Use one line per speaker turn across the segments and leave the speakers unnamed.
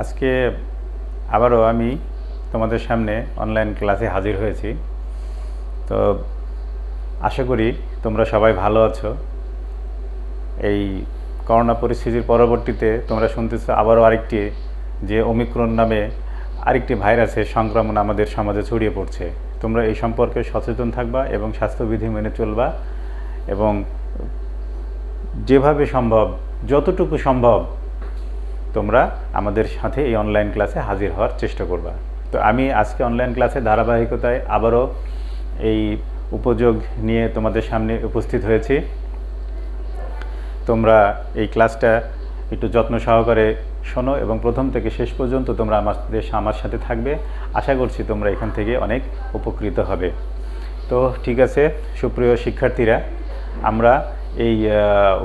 আজকে আবারও আমি তোমাদের সামনে অনলাইন ক্লাসে হাজির হয়েছি। তো আশা করি তোমরা সবাই ভালো আছো। এই করোনা পরিস্থিতির পরবর্তীতে তোমরা শুনতেছো আবারও আরেকটি যে ওমিক্রন নামে আরেকটি ভাইরাসের সংক্রমণ আমাদের সমাজে ছড়িয়ে পড়ছে। তোমরা এই সম্পর্কে সচেতন থাকবা এবং স্বাস্থ্যবিধি মেনে চলবা এবং যেভাবে সম্ভব যতটুকু সম্ভব তোমরা আমাদের সাথে এই অনলাইন ক্লাসে হাজির হওয়ার চেষ্টা করবা। তো আমি আজকে অনলাইন ক্লাসে ধারাবাহিকতায় আবারও এই উপযোগ নিয়ে তোমাদের সামনে উপস্থিত হয়েছি। তোমরা এই ক্লাসটা একটু যত্ন সহকারে শোনো এবং প্রথম থেকে শেষ পর্যন্ত তোমরা আমার সাথে থাকবে। আশা করছি তোমরা এখান থেকে অনেক উপকৃত হবে। তো ঠিক আছে সুপ্রিয় শিক্ষার্থীরা, আমরা এই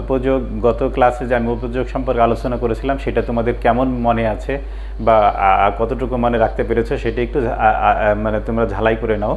উপযোগ গত ক্লাসে যে আমি উপযোগ সম্পর্কে আলোচনা করেছিলাম সেটা তোমাদের কেমন মনে আছে বা কতটুকু মনে রাখতে পেরেছো সেটা একটু মানে তোমরা ঝালাই করে নাও।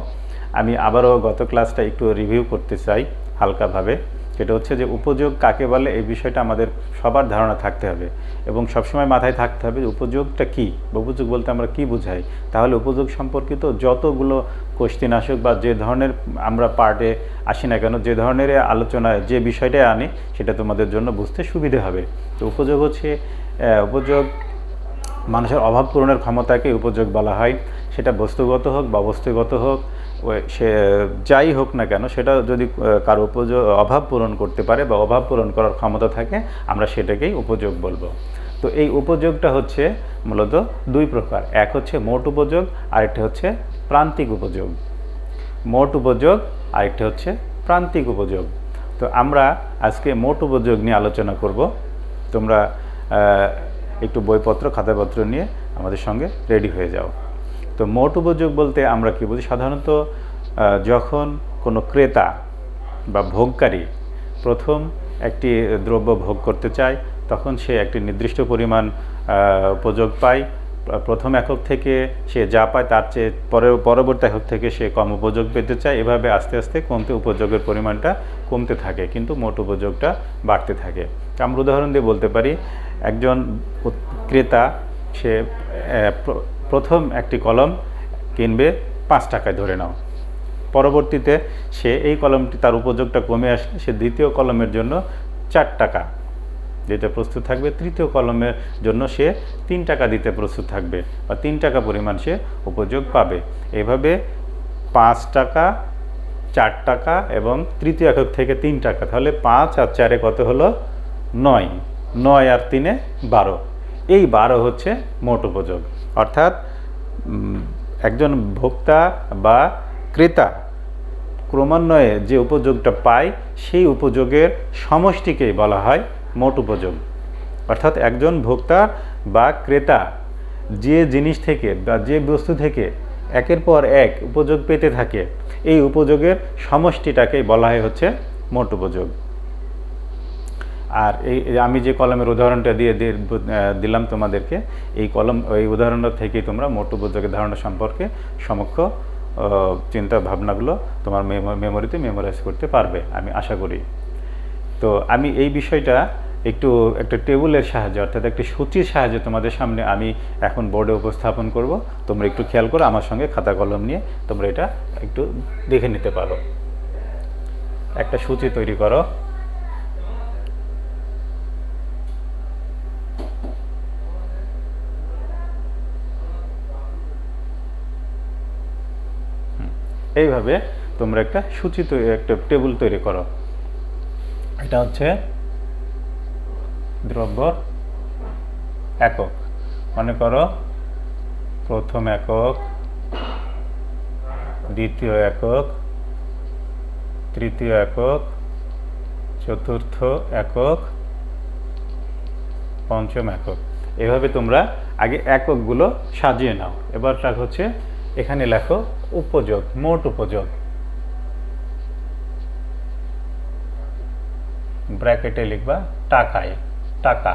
আমি আবারও গত ক্লাসটা একটু রিভিউ করতে চাই হালকাভাবে। সেটা হচ্ছে যে উপযোগ কাকে বলে এই বিষয়টা আমাদের সবার ধারণা থাকতে হবে এবং সবসময় মাথায় থাকতে হবে যে উপযোগটা কী বা উপযোগ বলতে আমরা কী বুঝাই। তাহলে উপযোগ সম্পর্কিত যতগুলো কোশ্চেন আসুক বা যে ধরনের আমরা পার্টে আসি না কেন, যে ধরনের আলোচনায় যে বিষয়টাই আনি সেটা তোমাদের জন্য বুঝতে সুবিধে হবে। তো উপযোগ হচ্ছে উপযোগ মানুষের অভাব পূরণের ক্ষমতাকে উপযোগ বলা হয়। সেটা বস্তুগত হোক বা বস্তুগত হোক, সে যাই হোক না কেন, সেটা যদি কারো অভাব পূরণ করতে পারে বা অভাব পূরণ করার ক্ষমতা থাকে আমরা সেটাকেই উপযোগ বলবো। তো এই উপযোগটা হচ্ছে মূলত দুই প্রকার, এক হচ্ছে মোট উপযোগ, আরেকটা হচ্ছে প্রান্তিক উপযোগ। মোট উপযোগ আরেকটা হচ্ছে প্রান্তিক উপযোগ। তো আমরা আজকে মোট উপযোগ নিয়ে আলোচনা করব। তোমরা একটু বইপত্র খাতাপত্র নিয়ে আমাদের সঙ্গে রেডি হয়ে যাও। তো মোট উপযোগ বলতে আমরা কি বুঝি? সাধারণত যখন কোনো ক্রেতা বা ভোগকারী প্রথম একটি দ্রব্য ভোগ করতে চায় তখন সে একটি নির্দিষ্ট পরিমাণ উপযোগ পায়। প্রথম একক থেকে সে যা পায় তার চেয়ে পরবর্তী একক থেকে সে কম উপযোগ পেতে চায়। এভাবে আস্তে আস্তে কমতে উপযোগের পরিমাণটা কমতে থাকে, কিন্তু মোট উপযোগটা বাড়তে থাকে। আমরা উদাহরণ দিয়ে বলতে পারি, একজন ক্রেতা সে প্রথম একটি কলম কিনবে 5 টাকায় ধরে নাও। পরবর্তীতে সে এই কলমটি তার উপযোগটা কমে আসলে সে দ্বিতীয় কলমের জন্য 4 টাকা দিতে প্রস্তুত থাকবে, তৃতীয় কলমের জন্য সে 3 টাকা দিতে প্রস্তুত থাকবে বা 3 টাকা পরিমাণ সে উপযোগ পাবে। এভাবে 5 টাকা, 4 টাকা এবং তৃতীয় একক থেকে 3 টাকা, তাহলে 5 আর 4 কত হলো? 9, 9 আর 3 12। এই 12 হচ্ছে মোট উপযোগ। অর্থাৎ একজন ভোক্তা বা ক্রেতা ক্রমান্বয়ে যে উপযোগটা পায় সেই উপযোগের সমষ্টিকেই বলা হয় মোট উপযোগ। অর্থাৎ একজন ভোক্তা বা ক্রেতা যে জিনিস থেকে বা যে বস্তু থেকে একের পর এক উপযোগ পেতে থাকে এই উপযোগের সমষ্টিটাকেই বলা হয় হচ্ছে মোট উপযোগ। আর এই আমি যে কলমের উদাহরণটা দিলাম তোমাদেরকে, এই উদাহরণটা থেকেই তোমরা মোট উপযোগের ধারণা সম্পর্কে সমক্ষ চিন্তা ভাবনাগুলো তোমার মেমোরিতে মেমোরাইজ করতে পারবে আমি আশা করি। তো আমি এই বিষয়টা একটা টেবিলের সাহায্যে অর্থাৎ একটি সূচির সাহায্যে তোমাদের সামনে আমি এখন বোর্ডে উপস্থাপন করব। তোমরা একটু খেয়াল করো, আমার সঙ্গে খাতা কলম নিয়ে তোমরা এটা একটু দেখে নিতে পারো। একটা সূচি তৈরি করো। এইভাবে তোমরা একটা সূচি একটা টেবিল তৈরি করো। এটা হচ্ছে দ্রব্য একক। মনে করো প্রথম একক, দ্বিতীয় একক, তৃতীয় একক, চতুর্থ একক, পঞ্চম একক। এভাবে তোমরা আগে এককগুলো সাজিয়ে নাও। এবার হচ্ছে এখানে লেখো উপযোগ, মোট উপযোগ, ব্র্যাকেটে লিখবা টাকায়, টাকা।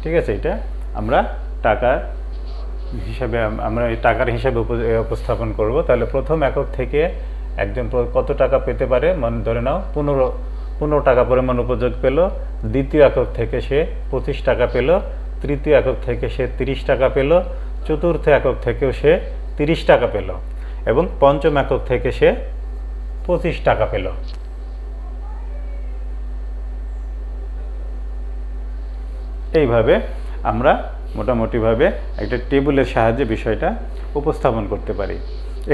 ঠিক আছে, এটা আমরা টাকা হিসাবে আমরা এই টাকার হিসাবে উপস্থাপন করব। তাহলে প্রথম একক থেকে একজন কত টাকা পেতে পারে? ধরে নাও 15 টাকা পরিমাণ উপযোগ পেল। দ্বিতীয় একক থেকে সে 25 টাকা পেল। তৃতীয় একক থেকে সে 30 টাকা পেল, চতুর্থ একক থেকেও সে 30 টাকা পেল এবং পঞ্চম একক থেকে সে 25 টাকা পেল। এইভাবে আমরা মোটামুটিভাবে একটা টেবিলের সাহায্যে বিষয়টা উপস্থাপন করতে পারি।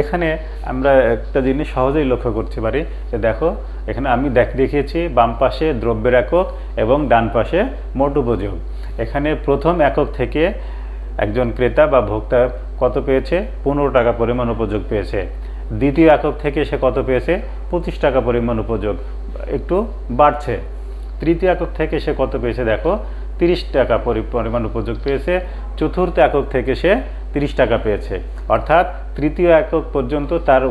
এখানে আমরা একটা জিনিস সহজেই লক্ষ্য করতে পারি যে দেখো এখানে আমি দেখিয়েছি বাম পাশে দ্রব্যের একক এবং ডান পাশে মোট উপযোগ। এখানে প্রথম একক থেকে একজন ক্রেতা বা ভোক্তা কত পেয়েছে? 15 টাকা পরিমাণ উপযোগ পেয়েছে। দ্বিতীয় একক থেকে সে কত পেয়েছে? 25 টাকা পরিমাণ উপযোগ, একটু বাড়ছে। তৃতীয় একক থেকে সে কত পেয়েছে? দেখো 30 টাকা পরিমাণ উপযোগ পেয়েছে। চতুর্থ একক থেকে সে 30 টাকা পেয়েছে, অর্থাৎ তৃতীয় একক পর্যন্ত তার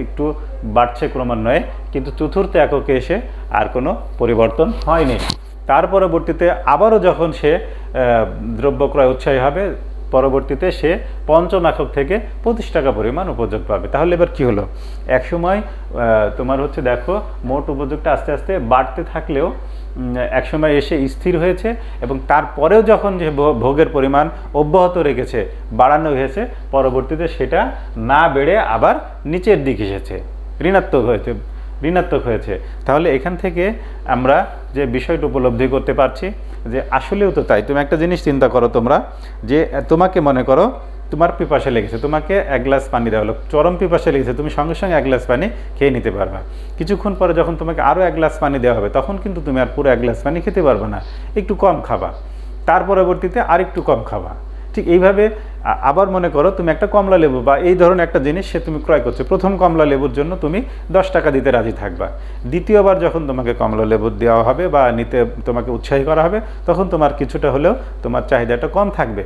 একটু বাড়ছে ক্রমান্বয়ে, কিন্তু চতুর্থ এককে এসে আর কোনো পরিবর্তন হয়নি। তার পরবর্তীতে আবারও যখন সে দ্রব্য ক্রয় উৎসাহী হবে, পরবর্তীতে সে পঞ্চম একক থেকে 25 টাকা পরিমাণ উপযোগ পাবে। তাহলে এবার কি হলো? একসময় তোমার হচ্ছে দেখো মোট উপযোগটা আস্তে আস্তে বাড়তে থাকলেও একসময় এসে স্থির হয়েছে এবং তারপরেও যখন যে ভোগের পরিমাণ অব্যাহত রেখেছে, বাড়ানো হয়েছে, পরবর্তীতে সেটা না বেড়ে আবার নিচের দিকে এসেছে, ঋণাত্মক হয়েছে। তাহলে এখান থেকে আমরা যে বিষয়টা উপলব্ধি করতে পারছি যে আসলেও তো তাই। তুমি একটা জিনিস চিন্তা করো, তোমরা যে তোমাকে মনে করো তোমার পিপাসা লেগেছে, তোমাকে 1 গ্লাস পানি দেওয়া হলো, চরম পিপাসা লেগেছে, তুমি সঙ্গে সঙ্গে 1 গ্লাস পানি খেয়ে নিতে পারবা। কিছুক্ষণ পরে যখন তোমাকে আরও 1 গ্লাস পানি দেওয়া হবে, তখন কিন্তু তুমি আর পুরো 1 গ্লাস পানি খেতে পারবে না, একটু কম খাবা, তার পরবর্তীতে আর একটু কম খাবা। ঠিক এইভাবে আবার মনে করো তুমি একটা কমলা লেবু বা এই ধরনের একটা জিনিস সে তুমি ক্রয় করছো, প্রথম কমলা লেবুর জন্য তুমি 10 টাকা দিতে রাজি থাকবা। দ্বিতীয়বার যখন তোমাকে কমলা লেবু দেওয়া হবে বা নিতে তোমাকে উৎসাহী করা হবে, তখন তোমার কিছুটা হলেও তোমার চাহিদাটা কম থাকবে,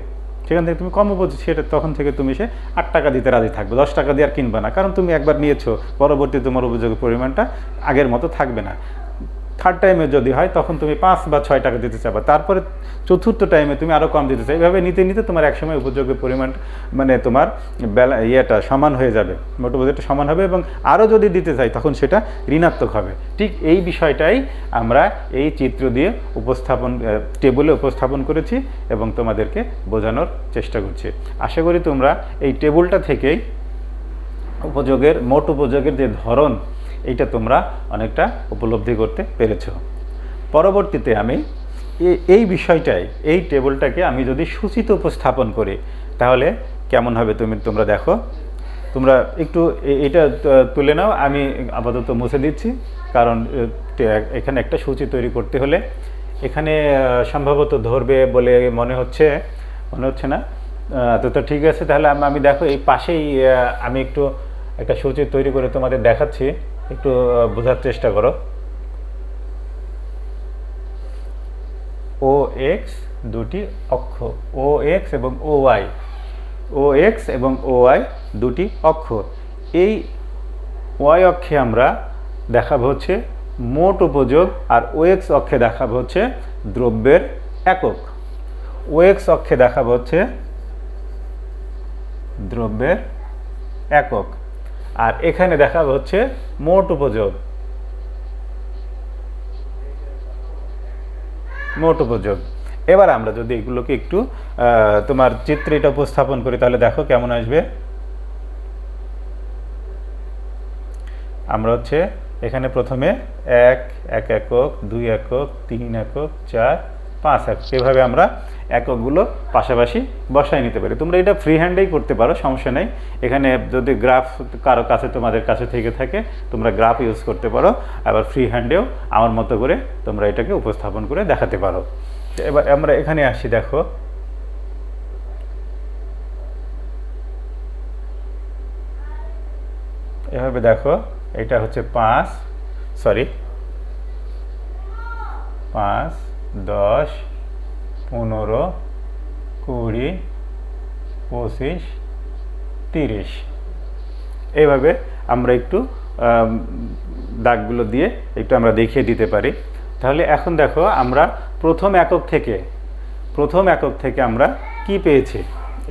সেখান থেকে তুমি কম উপযোগ, সেটা তখন থেকে তুমি সে 8 টাকা দিতে রাজি থাকবে, 10 টাকা দিয়ে আর কিনবে না, কারণ তুমি একবার নিয়েছো, পরবর্তী তোমার উপযোগের পরিমাণটা আগের মতো থাকবে না। থার্ড টাইমে যদি হয় তখন তুমি 5 বা 6 টাকা দিতে চাবা, তারপরে চতুর্থ টাইমে তুমি আরও কম দিতে চাই। এইভাবে নিতে নিতে তোমার একসময় উপযোগের পরিমাণ মানে তোমার সমান হয়ে যাবে, মোট উপযোগটা সমান হবে এবং আরও যদি দিতে চাই তখন সেটা ঋণাত্মক হবে। ঠিক এই বিষয়টাই আমরা এই চিত্র দিয়ে টেবিলে উপস্থাপন করেছি এবং তোমাদেরকে বোঝানোর চেষ্টা করছি। আশা করি তোমরা এই টেবিলটা থেকেই মোট উপযোগের যে ধরন, এইটা তোমরা অনেকটা উপলব্ধি করতে পেরেছ। পরবর্তীতে আমি এই বিষয়টাই, এই টেবিলটাকে আমি যদি সূচিতে উপস্থাপন করি তাহলে কেমন হবে তোমরা দেখো। তোমরা একটু এটা তুলে নাও, আমি আপাতত মুছে দিচ্ছি, কারণ এখানে একটা সূচি তৈরি করতে হলে এখানে সম্ভবত ধরবে বলে মনে হচ্ছে না। তো ঠিক আছে, তাহলে আমি দেখো এই পাশেই আমি একটু একটা সূচি তৈরি করে তোমাদের দেখাচ্ছি, একটু বোঝার চেষ্টা করো। OX দুটি অক্ষ, OX এবং OY, OX এবং OY দুটি অক্ষ। এই Y অক্ষে আমরা দেখাবো হচ্ছে মোট উপযোগ আর OX অক্ষে দেখাবো হচ্ছে দ্রব্যের একক। OX অক্ষে দেখাবো হচ্ছে দ্রব্যের একক আর এখানে দেখাবো হচ্ছে মোট উপযোগ। এবার আমরা যদি এগুলোকে একটু তোমার চিত্রে এটা উপস্থাপন করি তাহলে দেখো কেমন আসবে। আমরা হচ্ছে এখানে প্রথমে 1 একক, 2 একক, 3 একক, 4, 5 একক, এভাবে আমরা এককগুলো পাশাপাশি বসাই নিতে পারি। তোমরা এটা ফ্রি হ্যান্ডেই করতে পারো, সমস্যা নেই। এখানে যদি গ্রাফ কারো কাছে তোমাদের কাছে থেকে থাকে তোমরা গ্রাফ ইউজ করতে পারো, আবার ফ্রি হ্যান্ডেও আমার মতো করে তোমরা এটাকে উপস্থাপন করে দেখাতে পারো। এবার আমরা এখানে আসি, দেখো এভাবে দেখো, এটা হচ্ছে 5, 10, 15, 20, 25, 30, এইভাবে আমরা একটু দাগগুলো দিয়ে একটু আমরা দেখিয়ে দিতে পারি। তাহলে এখন দেখো আমরা প্রথম একক থেকে আমরা কি পেয়েছি,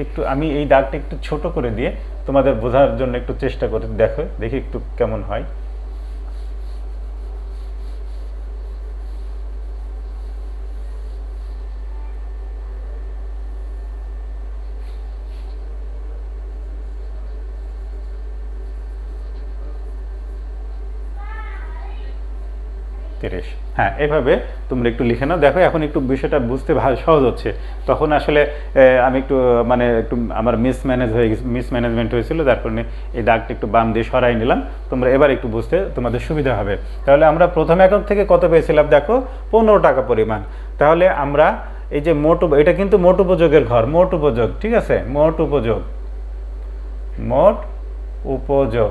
একটু আমি এই দাগটা একটু ছোট করে দিয়ে তোমাদের বোঝার জন্য একটু চেষ্টা করে দেখি একটু কেমন হয়। 30। হ্যাঁ, এভাবে তোমরা একটু লিখে নাও। দেখো এখন একটু বিষয়টা বুঝতে ভালো সহজ হচ্ছে। তখন আসলে আমি একটু মানে একটু আমার মিসম্যানেজমেন্ট হয়েছিল, যার কারণে এই দাগটা একটু বাম দিয়ে সরাই নিলাম। তোমরা এবার একটু বুঝতে তোমাদের সুবিধা হবে। তাহলে আমরা প্রথম একক থেকে কত পেয়েছিলাম দেখো, 15 টাকা পরিমাণ। তাহলে আমরা এই যে এটা কিন্তু মোট উপযোগের ঘর, মোট উপযোগ, ঠিক আছে, মোট উপযোগ, মোট উপযোগ,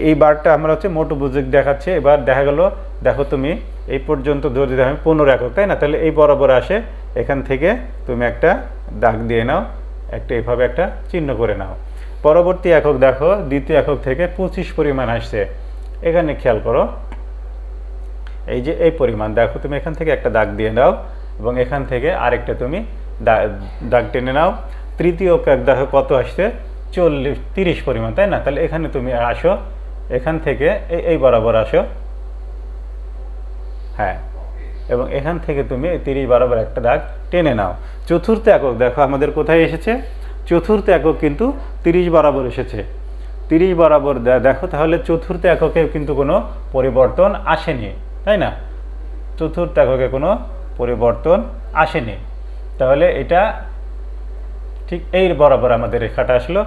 এই বারটা আমরা হচ্ছে মোট উপযোগ দেখাচ্ছে। এবার দেখা গেল, দেখো তুমি এই পর্যন্ত ধরে দিতে হবে 15 একক, তাই না? তাহলে এই বরাবর আসে, এখান থেকে তুমি একটা দাগ দিয়ে নাও, একটা এইভাবে একটা চিহ্ন করে নাও। পরবর্তী একক দেখো, দ্বিতীয় একক থেকে 25 পরিমাণ আসছে। এখানে খেয়াল করো, এই যে এই পরিমাণ দেখো, তুমি এখান থেকে একটা দাগ দিয়ে নাও এবং এখান থেকে আরেকটা তুমি দাগ টেনে নাও। তৃতীয় একক দেখো কত আসছে, 30 পরিমাণ, তাই না? তাহলে এখানে তুমি আসো, এখান থেকে এই বরাবর আসো, হ্যাঁ, এবং এখান থেকে তুমি 30 বরাবর একটা দাগ টেনে নাও। চতুর্থ একক দেখো আমাদের কোথায় এসেছে, চতুর্থ একক কিন্তু 30 বরাবর এসেছে। 30 বরাবর দেখো, তাহলে চতুর্থ এককে কিন্তু কোনো পরিবর্তন আসেনি, তাই না? চতুর্থ এককে কোনো পরিবর্তন আসেনি। তাহলে এটা ঠিক এই বরাবর আমাদের রেখাটা আসলো।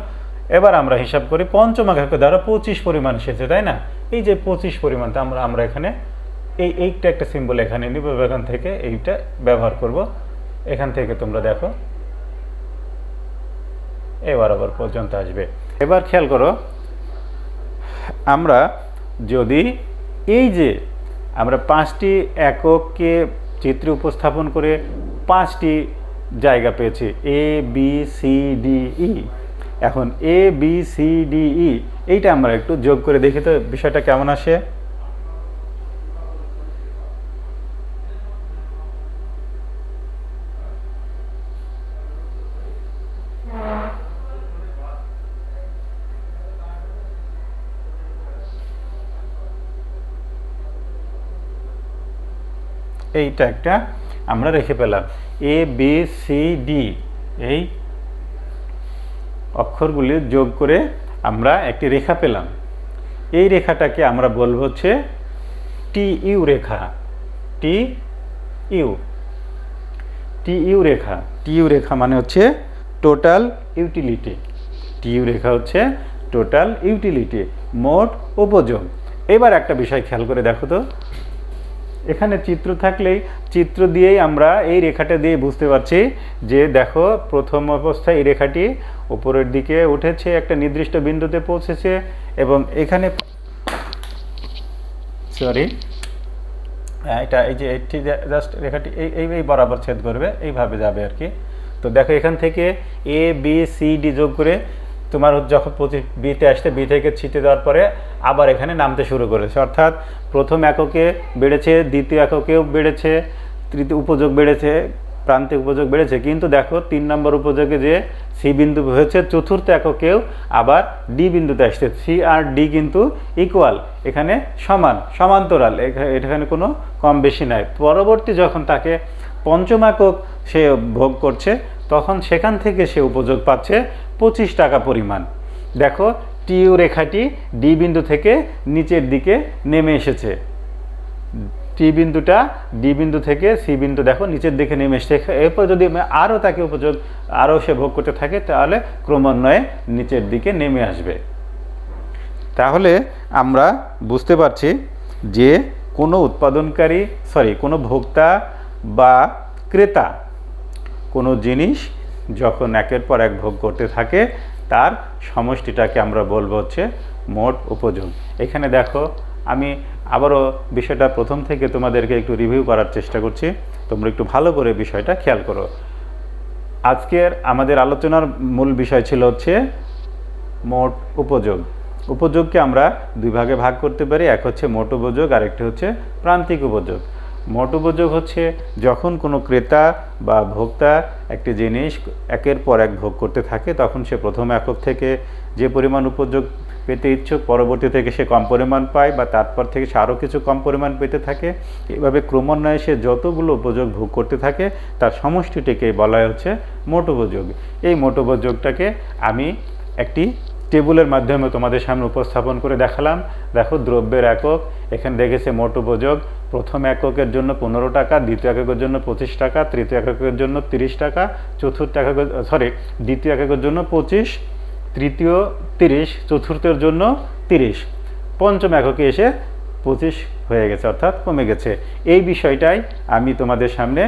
এবার আমরা হিসাব করি, পঞ্চম একক দ্বারা 25 পরিমাণ এসেছে, তাই না? এই যে 25 পরিমাণটা আমরা এখানে এইটা একটা সিম্বল এখানে নিব, এখান থেকে এইটা ব্যবহার করব। এখান থেকে তোমরা দেখো এই বরাবর পর্যন্ত আসবে। এবার খেয়াল করো, আমরা যদি এই যে আমরা 5টি এককে চিত্রে উপস্থাপন করে 5টি জায়গা পেয়েছি, A B C D E. এখন A B C D E এইটা আমরা একটু যোগ করে দেখি তো বিষয়টা কেমন আসে। এইটা একটা আমরা রেখে পেলাম, এ বি সি ডি, এই অক্ষরগুলি যোগ করে আমরা একটি রেখা পেলাম। এই রেখাটাকে আমরা বলবো হচ্ছে টি ইউ রেখা, টি ইউ রেখা। টি ইউ রেখা মানে হচ্ছে টোটাল ইউটিলিটি। টি ইউ রেখা হচ্ছে টোটাল ইউটিলিটি, মোট উপযোগ। এবার একটা বিষয় খেয়াল করে দেখো তো, এখানে চিত্র থাকলেই চিত্র দিয়েই আমরা এই রেখাটা দিয়ে বুঝতে পারছি যে দেখো প্রথম অবস্থায় এই রেখাটি উপরের দিকে উঠেছে, একটা নির্দিষ্ট বিন্দুতে পৌঁছেছে এবং এখানে এটা এই যে এটি জাস্ট রেখাটি এই বরাবর ছেদ করবে, এইভাবে যাবে আর কি। তো দেখো এখান থেকে এ বি সি ডি যোগ করে তোমার যখন বিতে আসতে, বি থেকে ছিটে দেওয়ার পরে আবার এখানে নামতে শুরু করেছে, অর্থাৎ প্রথম এককে বেড়েছে, দ্বিতীয় এককেও বেড়েছে, তৃতীয় উপযোগ বেড়েছে, প্রান্তিক উপযোগ বেড়েছে, কিন্তু দেখো 3 নম্বর উপযোগে যে সি বিন্দু হয়েছে, চতুর্থ এককেও আবার ডি বিন্দুতে আসছে। সি আর ডি কিন্তু ইকুয়াল, এখানে সমান্তরাল, এখানে কোনো কম বেশি নাই। পরবর্তী যখন তাকে পঞ্চম একক সে ভোগ করছে, তখন সেখান থেকে সে উপযোগ পাচ্ছে 25 টাকা পরিমাণ। দেখো টিইউ রেখাটি ডি বিন্দু থেকে নিচের দিকে নেমে এসেছে, টি বিন্দুটা ডি বিন্দু থেকে সি বিন্দু দেখো নিচের দিকে নেমে এসেছে। এরপর যদি আরও তাকে উপযোগ আরও সে ভোগ করতে থাকে, তাহলে ক্রমান্বয়ে নিচের দিকে নেমে আসবে। তাহলে আমরা বুঝতে পারছি যে কোনো উৎপাদনকারী কোনো ভোক্তা বা ক্রেতা কোনো জিনিস যখন একের পর এক ভোগ করতে থাকে, তার সমষ্টিটাকে আমরা বলবো হচ্ছে মোট উপযোগ। এখানে দেখো আমি আবারও বিষয়টা প্রথম থেকে তোমাদেরকে একটু রিভিউ করার চেষ্টা করছি, তোমরা একটু ভালো করে বিষয়টা খেয়াল করো। আজকের আমাদের আলোচনার মূল বিষয় ছিল হচ্ছে মোট উপযোগ। উপযোগকে আমরা দুই ভাগে ভাগ করতে পারি, এক হচ্ছে মোট উপযোগ, আরেকটি হচ্ছে প্রান্তিক উপযোগ। মোট উপযোগ হচ্ছে যখন কোনো ক্রেতা বা ভোক্তা একটি জিনিস একের পর এক ভোগ করতে থাকে, তখন সে প্রথম একক থেকে যে পরিমাণ উপযোগ পেতে ইচ্ছুক, পরবর্তী থেকে সে কম পরিমাণ পায় বা তারপর থেকে সে আরও কিছু কম পরিমাণ পেতে থাকে। এভাবে ক্রমান্বয়ে সে যতগুলো উপযোগ ভোগ করতে থাকে, তার সমষ্টিটিকে বলা হচ্ছে মোট উপযোগ। এই মোট উপযোগটাকে আমি একটি টেবিলের মাধ্যমে তোমাদের সামনে উপস্থাপন করে দেখালাম। দেখো দ্রব্যের একক এখানে দেখেছে মোট উপযোগ, প্রথম এককের জন্য 15 টাকা, দ্বিতীয় এককের জন্য 25 টাকা, তৃতীয় এককের জন্য 30 টাকা, চতুর্থ এককের দ্বিতীয় এককের জন্য 25, তৃতীয় 30, চতুর্থের জন্য 30, পঞ্চম এককে এসে 25 হয়ে গেছে, অর্থাৎ কমে গেছে। এই বিষয়টাই আমি তোমাদের সামনে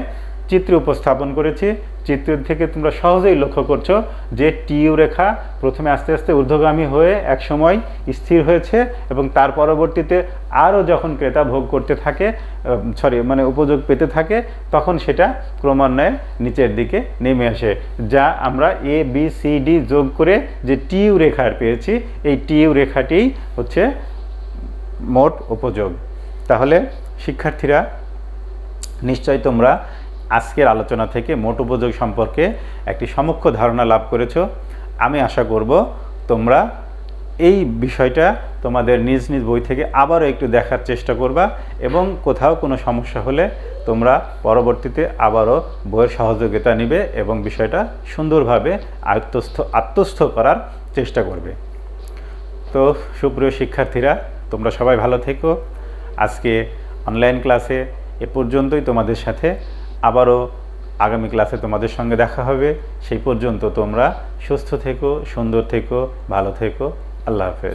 চিত্রে উপস্থাপন করেছি। চিত্র থেকে তোমরা সহজেই লক্ষ্য করছো যে টিইউ রেখা প্রথমে আস্তে আস্তে ঊর্ধ্বগামী হয়ে এক সময় স্থির হয়েছে এবং তার পরবর্তীতে আরও যখন ক্রেতা ভোগ করতে থাকে উপযোগ পেতে থাকে, তখন সেটা ক্রমান্বয়ে নিচের দিকে নেমে আসে, যা আমরা এ বি সি ডি যোগ করে যে টিইউ রেখার পেয়েছি, এই টিইউ রেখাটিই হচ্ছে মোট উপযোগ। তাহলে শিক্ষার্থীরা, নিশ্চয়ই তোমরা আজকের আলোচনা থেকে মোট উপযোগ সম্পর্কে একটি সমক্ষ ধারণা লাভ করেছো। আমি আশা করব তোমরা এই বিষয়টা তোমাদের নিজ নিজ বই থেকে আবারও একটু দেখার চেষ্টা করবা এবং কোথাও কোনো সমস্যা হলে তোমরা পরবর্তীতে আবারও বইয়ের সহযোগিতা নিবে এবং বিষয়টা সুন্দরভাবে আত্মস্থ করার চেষ্টা করবে। তো সুপ্রিয় শিক্ষার্থীরা, তোমরা সবাই ভালো থেকো। আজকে অনলাইন ক্লাসে এ পর্যন্তই। তোমাদের সাথে আবারও আগামী ক্লাসে তোমাদের সঙ্গে দেখা হবে। সেই পর্যন্ত তোমরা সুস্থ থেকো, সুন্দর থেকো, ভালো থেকো। আল্লাহ হাফেজ।